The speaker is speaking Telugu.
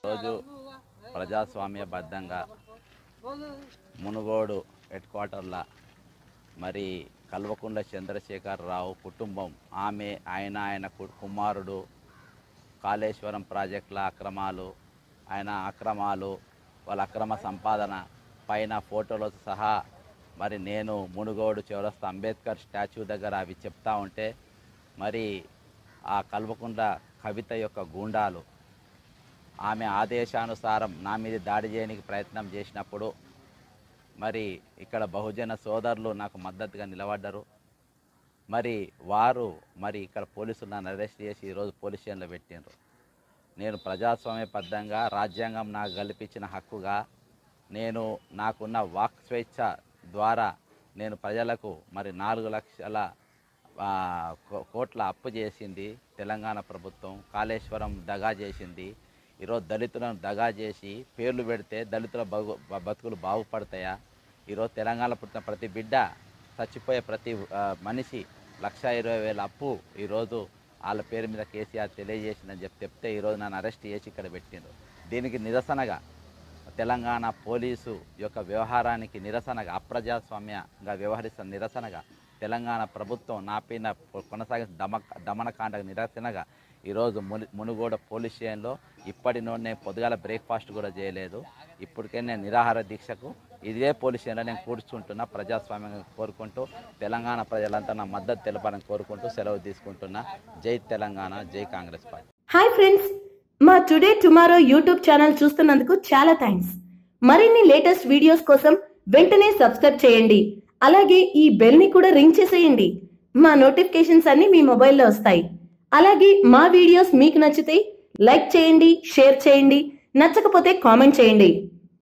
రోజు ప్రజాస్వామ్యబద్ధంగా మునుగోడు హెడ్ క్వార్టర్ల మరి కల్వకుంట్ల చంద్రశేఖరరావు కుటుంబం ఆయన కుమారుడు కాళేశ్వరం ప్రాజెక్టుల అక్రమాలు వాళ్ళ అక్రమ సంపాదన పైన ఫోటోలు సహా మరి నేను మునుగోడు చౌరస్తా అంబేద్కర్ స్టాచ్యూ దగ్గర అవి చెప్తా ఉంటే మరి ఆ కల్వకుంట్ల కవిత యొక్క గూండాలు ఆమె ఆదేశానుసారం నా మీద దాడి చేయడానికి ప్రయత్నం చేసినప్పుడు మరి ఇక్కడ బహుజన సోదరులు నాకు మద్దతుగా నిలబడ్డారు. మరి వారు ఇక్కడ పోలీసులు నన్ను అరెస్ట్ చేసి ఈరోజు పోలీస్ స్టేషన్లో పెట్టినారు. నేను ప్రజాస్వామ్యబద్ధంగా రాజ్యాంగం నాకు కల్పించిన హక్కుగా నాకున్న వాక్ స్వేచ్ఛ ద్వారా నేను ప్రజలకు మరి 4 లక్షల కోట్ల అప్పు చేసింది తెలంగాణ ప్రభుత్వం. కాళేశ్వరం దగా చేసింది. ఈరోజు దళితులను దగా చేసి పేర్లు పెడితే దళితుల బతుకులు బాగుపడతాయా? ఈరోజు తెలంగాణ పుట్టిన ప్రతి బిడ్డ చచ్చిపోయే ప్రతి మనిషి 1,20,000 అప్పు ఈరోజు వాళ్ళ పేరు మీద కేసీఆర్ తెలియజేసిందని చెప్తే ఈరోజు నన్ను అరెస్ట్ చేసి ఇక్కడ పెట్టిండ్రు. దీనికి నిరసనగా తెలంగాణ పోలీసు యొక్క వ్యవహారానికి నిరసనగా అప్రజాస్వామ్యంగా వ్యవహరిస్తున్న నిరసనగా తెలంగాణ ప్రభుత్వం నాపైన కొనసాగిన దమనకాండకు నిరసనగా ఈరోజు మునుగోడు పోలీస్ స్టేషన్లో ఇప్పటి నుండి నేను పొద్దుగాల బ్రేక్ఫాస్ట్ కూడా చేయలేదు. ఇప్పటికే నేను నిరాహార దీక్షకు ఇదే పోలీస్ స్టేషన్లో నేను కూర్చుంటున్నా. ప్రజాస్వామ్యంగా కోరుకుంటూ తెలంగాణ ప్రజలంతా నా మద్దతు తెలపాలని కోరుకుంటూ సెలవు తీసుకుంటున్నా. జై తెలంగాణ, జై కాంగ్రెస్ పార్టీ. హాయ్ ఫ్రెండ్స్, మా టుడే టుమారో యూట్యూబ్ ఛానల్ చూస్తున్నందుకు చాలా థ్యాంక్స్. మరిన్ని లేటెస్ట్ వీడియోస్ కోసం వెంటనే సబ్స్క్రైబ్ చేయండి. అలాగే ఈ బెల్ ని కూడా రింగ్ చేసేయండి. మా నోటిఫికేషన్స్ అన్ని మీ మొబైల్లో వస్తాయి. అలాగే మా వీడియోస్ మీకు నచ్చితే లైక్ చేయండి, షేర్ చేయండి, నచ్చకపోతే కామెంట్ చేయండి.